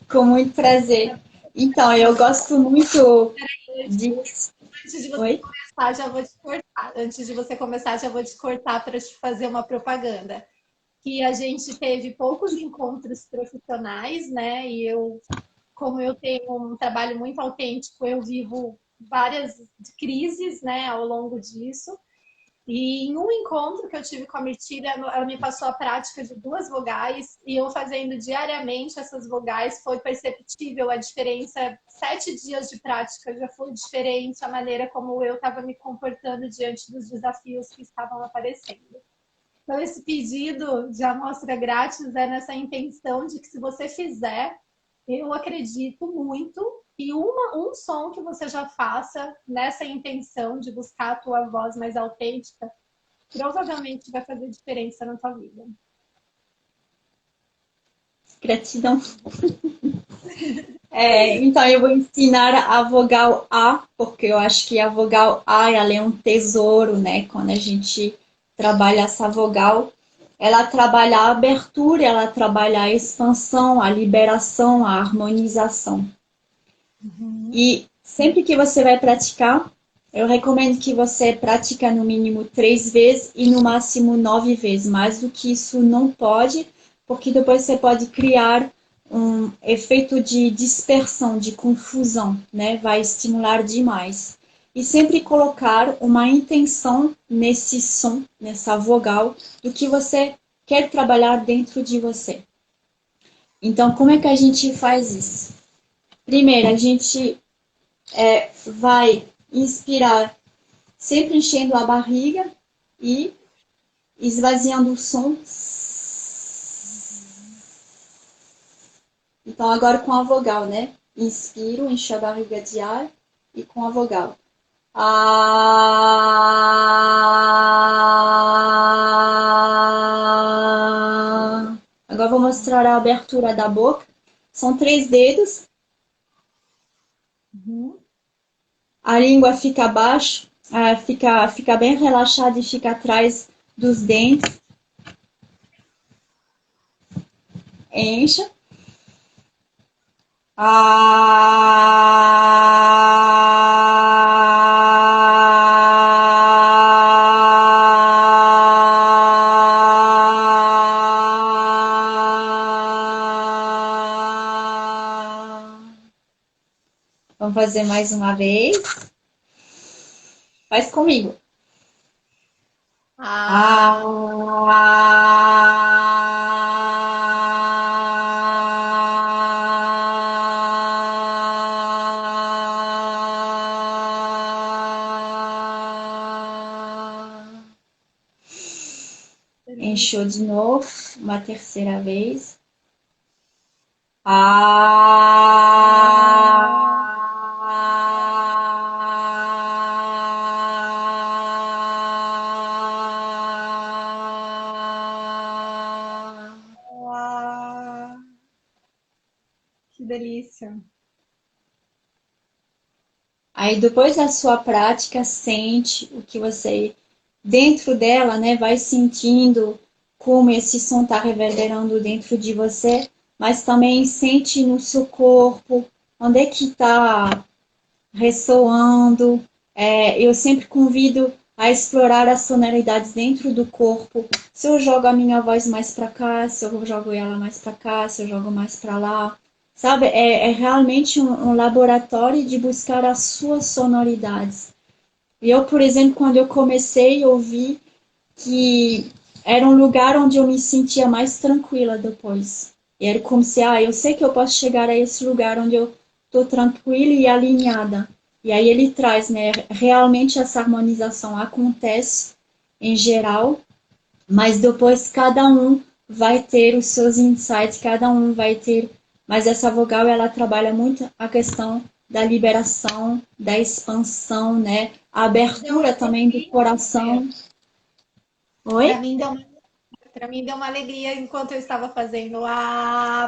Com muito prazer. Então, eu gosto muito de. Antes de você Oi? começar, já vou te cortar. Antes de você começar, já vou te cortar para te fazer uma propaganda. Que a gente teve poucos encontros profissionais, né? E eu, como eu tenho um trabalho muito autêntico, eu vivo várias crises, né, ao longo disso. E em um encontro que eu tive com a Mirtila, ela me passou a prática de duas vogais e eu fazendo diariamente essas vogais foi perceptível a diferença. 7 dias de prática já foi diferente a maneira como eu estava me comportando diante dos desafios que estavam aparecendo. Então, esse pedido de amostra grátis é nessa intenção de que se você fizer, eu acredito muito que um som que você já faça nessa intenção de buscar a tua voz mais autêntica, provavelmente vai fazer diferença na tua vida. Gratidão. Então, eu vou ensinar a vogal A, porque eu acho que a vogal A ela é um tesouro, né? Quando a gente trabalha essa vogal, ela trabalha a abertura, ela trabalha a expansão, a liberação, a harmonização. E sempre que você vai praticar, eu recomendo que você pratique no mínimo 3 vezes e no máximo 9 vezes. Mais do que isso não pode, porque depois você pode criar um efeito de dispersão, de confusão, né? Vai estimular demais. E sempre colocar uma intenção nesse som, nessa vogal, do que você quer trabalhar dentro de você. Então, como é que a gente faz isso? Primeiro, a gente vai inspirar sempre enchendo a barriga e esvaziando o som. Então, agora com a vogal, né? Inspiro, encho a barriga de ar e com a vogal. Ah. Agora vou mostrar a abertura da boca. São 3 dedos. A língua fica abaixo, fica bem relaxada e fica atrás dos dentes. Encha. Vamos fazer mais uma vez. Faz comigo. Ah, Encheu de novo, uma terceira vez. que delícia. Aí depois da sua prática, sente o que você dentro dela, né, vai sentindo como esse som está reverberando dentro de você, mas também sente no seu corpo, onde é que está ressoando. Eu sempre convido a explorar as sonoridades dentro do corpo. Se eu jogo a minha voz mais para cá, se eu jogo ela mais para cá, se eu jogo mais para lá. Sabe, é realmente um laboratório de buscar as suas sonoridades. E eu, por exemplo, quando eu comecei, eu vi que era um lugar onde eu me sentia mais tranquila depois. E era como se, eu sei que eu posso chegar a esse lugar onde eu estou tranquila e alinhada. E aí ele traz, né, realmente essa harmonização acontece em geral, mas depois cada um vai ter os seus insights, cada um vai ter mas essa vogal ela trabalha muito a questão da liberação, da expansão, né? A Deu uma abertura também do alegria, coração. para Oi? mim deu uma, para mim deu uma alegria enquanto eu estava fazendo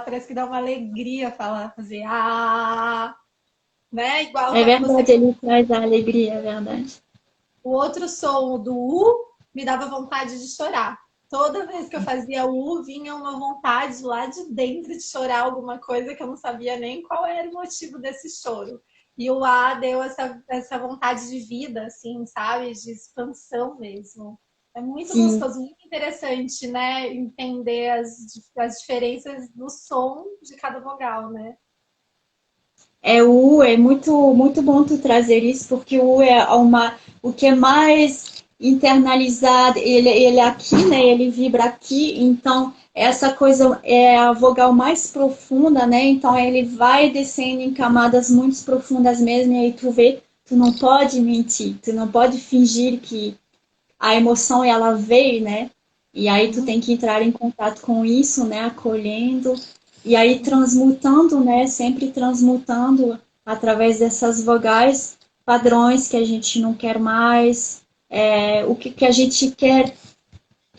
parece que dá uma alegria fazer né? Igual É quando você verdade, ele traz a alegria, é verdade. o outro som do me dava vontade de chorar. Toda vez que eu fazia o vinha uma vontade lá de dentro de chorar alguma coisa que eu não sabia nem qual era o motivo desse choro. E o A deu essa vontade de vida, assim, sabe? De expansão mesmo. É muito Sim. gostoso, muito interessante, né? Entender as diferenças do som de cada vogal, né? É muito bom tu trazer isso, porque o U é o que é mais internalizado, ele é aqui, né? Ele vibra aqui, então essa coisa é a vogal mais profunda, né? Então ele vai descendo em camadas muito profundas mesmo, e aí tu vê, tu não pode mentir, tu não pode fingir que a emoção ela veio, né? E aí tu tem que entrar em contato com isso, né? Acolhendo e aí transmutando, né? Sempre transmutando através dessas vogais padrões que a gente não quer mais, o que que a gente quer,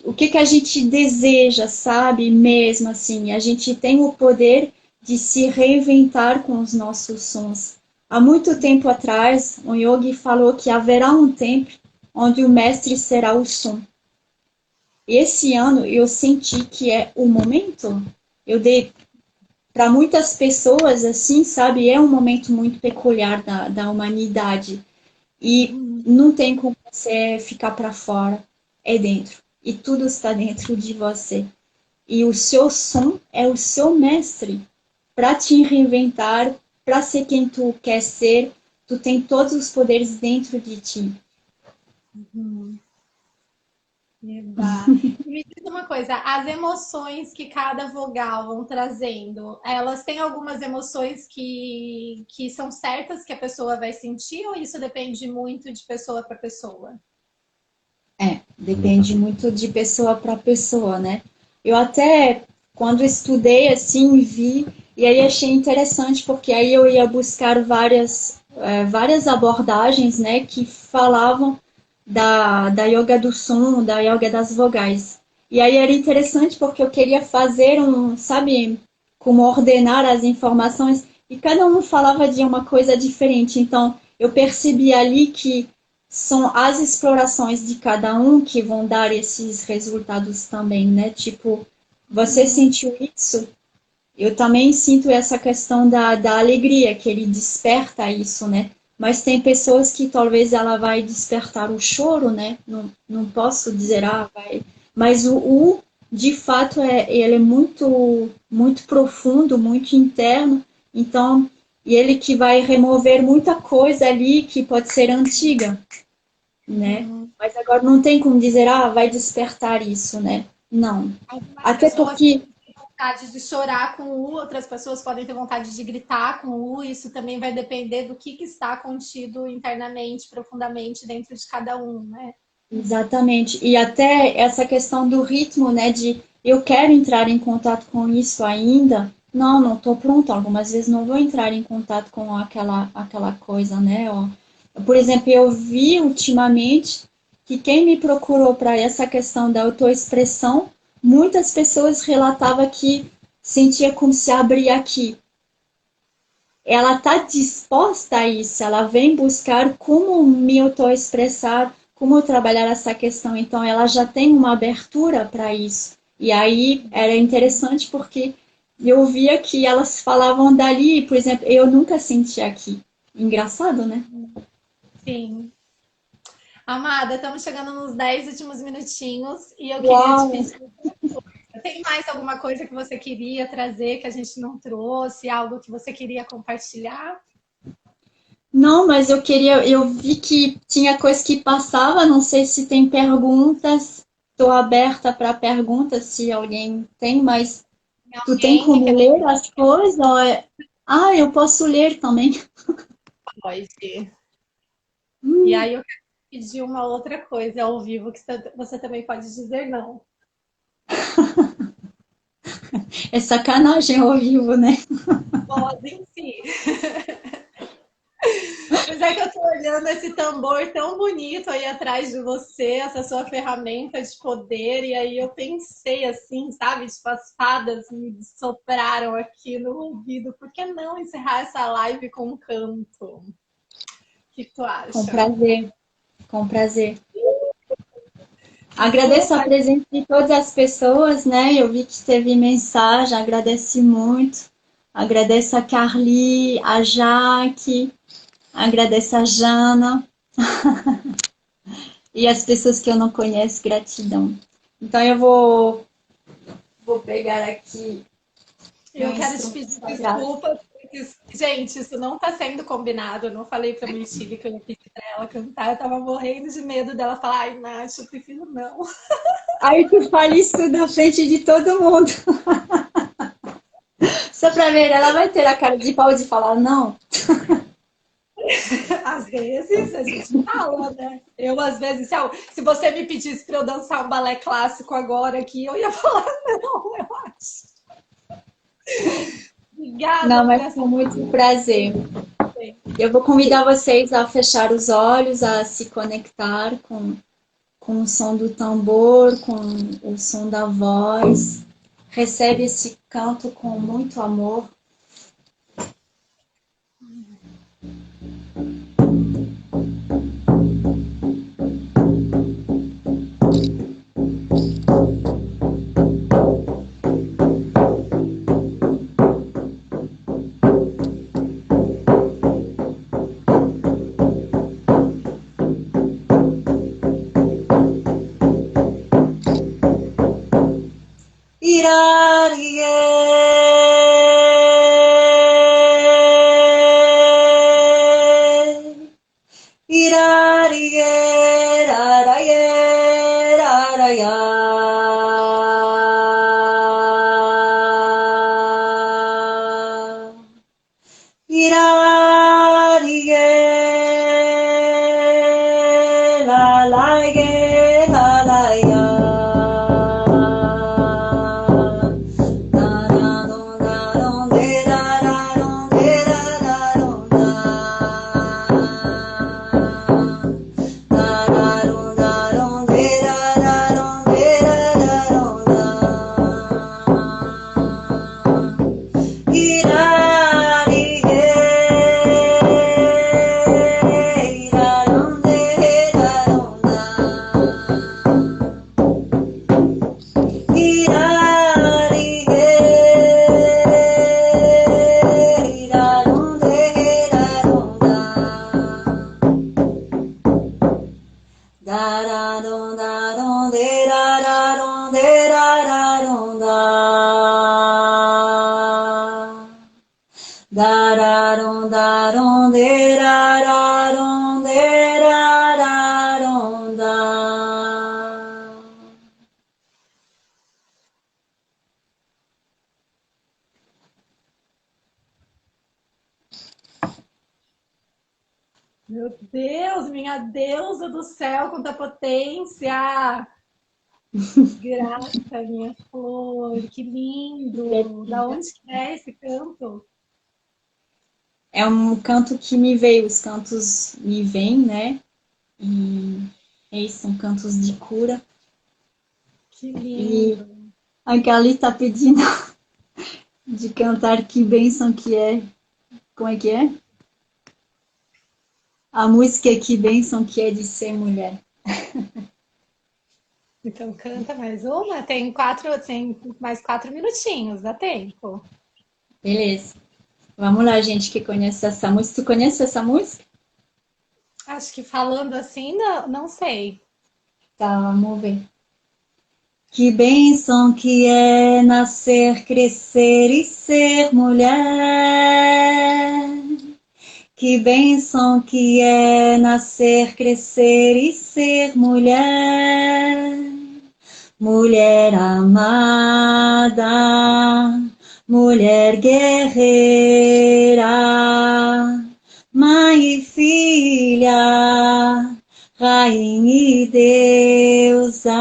o que que a gente deseja, sabe? Mesmo assim, a gente tem o poder de se reinventar com os nossos sons. Há muito tempo atrás, o Yogi falou que haverá um tempo onde o mestre será o som. Esse ano eu senti que é o momento. Eu dei para muitas pessoas assim, sabe, é um momento muito peculiar da humanidade e não tem como você ficar para fora, é dentro. E tudo está dentro de você. E o seu som é o seu mestre para te reinventar, para ser quem tu quer ser. Tu tem todos os poderes dentro de ti. Eba. E me diz uma coisa, as emoções que cada vogal vão trazendo, elas têm algumas emoções que são certas que a pessoa vai sentir, ou isso depende muito de pessoa para pessoa? Depende muito de pessoa para pessoa, né? Eu até, quando estudei assim, vi, e aí achei interessante, porque aí eu ia buscar várias abordagens, né, que falavam da yoga do som, da yoga das vogais. E aí era interessante porque eu queria fazer sabe, como ordenar as informações, e cada um falava de uma coisa diferente. Então, eu percebi ali que são as explorações de cada um que vão dar esses resultados também, né? Tipo, você sentiu isso? Eu também sinto essa questão da alegria, que ele desperta isso, né? Mas tem pessoas que talvez ela vai despertar o choro, né? Não posso dizer, vai. Mas de fato, ele é muito profundo, muito interno. Então, e ele que vai remover muita coisa ali que pode ser antiga, né? Mas agora não tem como dizer, vai despertar isso, né? Não. Algumas Até pessoas porque, têm vontade de chorar com o outras pessoas podem ter vontade de gritar com o isso também vai depender do que está contido internamente, profundamente dentro de cada um, né? exatamente, e até essa questão do ritmo, né, de eu quero entrar em contato com isso ainda, não estou pronta, algumas vezes não vou entrar em contato com aquela coisa, né, ó. Por exemplo, eu vi ultimamente que quem me procurou para essa questão da autoexpressão, muitas pessoas relatavam que sentia como se abria aqui, ela está disposta a isso, ela vem buscar como me autoexpressar, como trabalhar essa questão. Então, ela já tem uma abertura para isso. E aí era interessante porque eu via que elas falavam dali, por exemplo, eu nunca senti aqui. Engraçado, né? Sim. Amada, estamos chegando nos 10 últimos minutinhos e eu queria te Uau! pedir. Tem mais alguma coisa que você queria trazer que a gente não trouxe? Algo que você queria compartilhar? Não, mas eu vi que tinha coisa que passava, não sei se tem perguntas. Estou aberta para perguntas, se alguém tem, mas tu tem Alguém que como quer ler as coisas? Eu posso ler também. pode. E Hum, aí eu quero pedir uma outra coisa ao vivo que você também pode dizer não. É sacanagem ao vivo, né? Voz em si. Mas é que eu tô olhando esse tambor tão bonito aí atrás de você, essa sua ferramenta de poder, e aí eu pensei assim, sabe? Tipo, as fadas me sopraram aqui no ouvido. Por que não encerrar essa live com um canto? O que tu Com acha? prazer, com prazer. Lu, Agradeço a presença de todas as pessoas, né? Eu vi que teve mensagem, agradeci muito. Agradeço a Carly, a Jaque, agradeço a Jana e as pessoas que eu não conheço, gratidão. Então eu vou pegar aqui meu eu quero te instrumento pedir sagrado. desculpas, porque, gente, isso não tá sendo combinado. Eu não falei pra Mirtile que eu ia pedir pra ela cantar. Eu tava morrendo de medo dela falar, ai, Nath, eu prefiro não. Aí tu fala isso na frente de todo mundo. Só pra ver, ela vai ter a cara de pau de falar não. Às vezes a gente fala, né? Eu, às vezes, se você me pedisse pra eu dançar um balé clássico agora aqui, eu ia falar não, eu acho. Não, Obrigada por mas essa com muito prazer. conversa. Eu vou convidar vocês a fechar os olhos, a se conectar com o som do tambor, com o som da voz. Recebe esse canto com muito amor. Irarie, irarie, raraie, raraia. Irarie, lalaie, lalaia. Meu Deus, minha deusa do céu, quanta potência! Grata, minha flor, que lindo! Da onde que é esse canto? É um canto que me veio, os cantos me vêm, né? E esses são cantos de cura. Que E lindo! a Gali está pedindo de cantar Que Bênção Que É. Como é que é? A música é Que Bênção Que É de Ser Mulher. Então canta mais uma, tem mais 4 minutinhos, dá tempo. Beleza. Vamos lá, gente que conhece essa música. Tu conhece essa música? Acho que falando assim, não, não sei. Tá, vamos ver. Que bênção que é nascer, crescer e ser mulher. Que bênção que é nascer, crescer e ser mulher. Mulher amada, mulher guerreira, mãe e filha, rainha e deusa.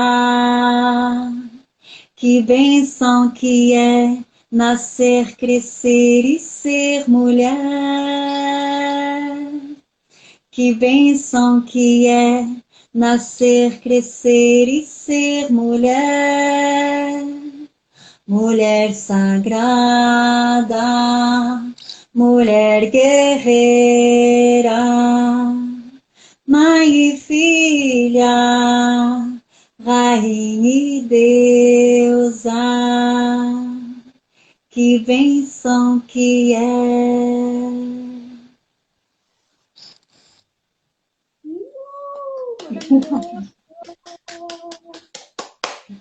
Que bênção que é nascer, crescer e ser mulher. Que bênção que é nascer, crescer e ser mulher. Mulher sagrada, mulher guerreira, mãe e filha, rainha e deusa, que bênção que é. Maravilhoso!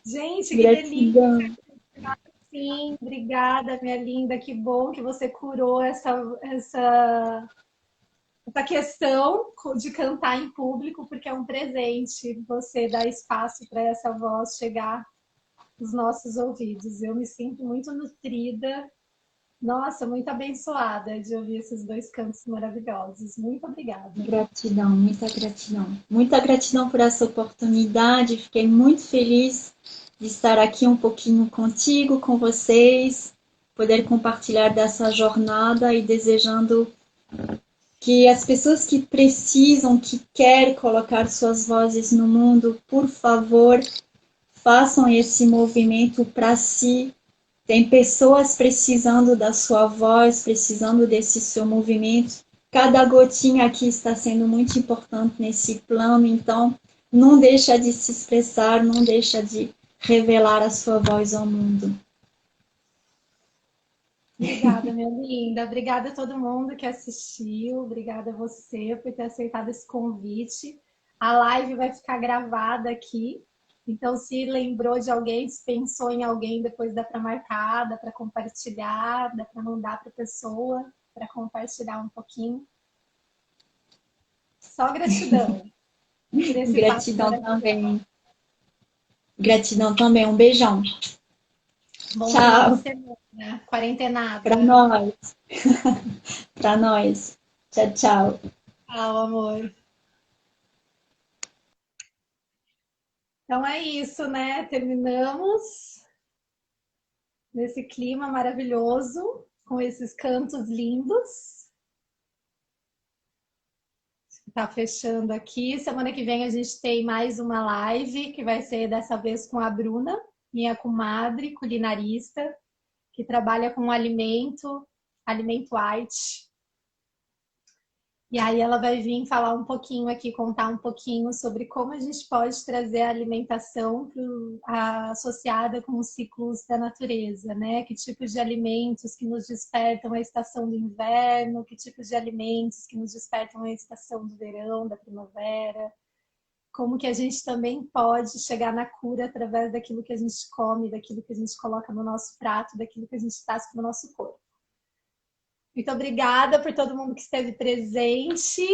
Gente, que delícia! Gratidão. Sim, obrigada, minha linda. Que bom que você curou essa questão de cantar em público, porque é um presente você dar espaço para essa voz chegar nos nossos ouvidos. Eu me sinto muito nutrida, nossa, muito abençoada de ouvir esses dois cantos maravilhosos. Muito obrigada. Gratidão, muita gratidão. Muita gratidão por essa oportunidade. Fiquei muito feliz de estar aqui um pouquinho contigo, com vocês, poder compartilhar dessa jornada e desejando que as pessoas que precisam, que querem colocar suas vozes no mundo, por favor, façam esse movimento para si. Tem pessoas precisando da sua voz, precisando desse seu movimento. Cada gotinha aqui está sendo muito importante nesse plano, então não deixa de se expressar, não deixa de revelar a sua voz ao mundo. Obrigada, minha linda. Obrigada a todo mundo que assistiu. Obrigada a você por ter aceitado esse convite. A live vai ficar gravada aqui. Então, se lembrou de alguém, se pensou em alguém, depois dá para marcar, dá para compartilhar, dá para mandar para a pessoa, para compartilhar um pouquinho. Só gratidão por esse papo Gratidão maravilhoso. também. Gratidão também. Um beijão. Bom final de Tchau. semana, Para quarentenada. nós. Para nós. Tchau, tchau. Tchau, amor. Então é isso, né? Terminamos nesse clima maravilhoso, com esses cantos lindos. Tá fechando aqui. Semana que vem a gente tem mais uma live, que vai ser dessa vez com a Bruna, minha comadre, culinarista, que trabalha com alimento white. E aí ela vai vir falar um pouquinho aqui, contar um pouquinho sobre como a gente pode trazer a alimentação associada com os ciclos da natureza, né? Que tipos de alimentos que nos despertam a estação do inverno, que tipos de alimentos que nos despertam a estação do verão, da primavera. Como que a gente também pode chegar na cura através daquilo que a gente come, daquilo que a gente coloca no nosso prato, daquilo que a gente traz para o nosso corpo. Muito obrigada por todo mundo que esteve presente.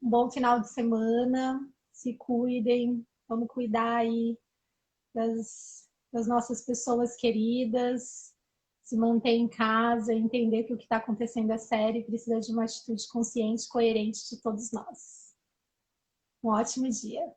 Um bom final de semana. Se cuidem. Vamos cuidar aí das nossas pessoas queridas. Se manter em casa, entender que o que está acontecendo é sério e precisa de uma atitude consciente, coerente de todos nós. Um ótimo dia.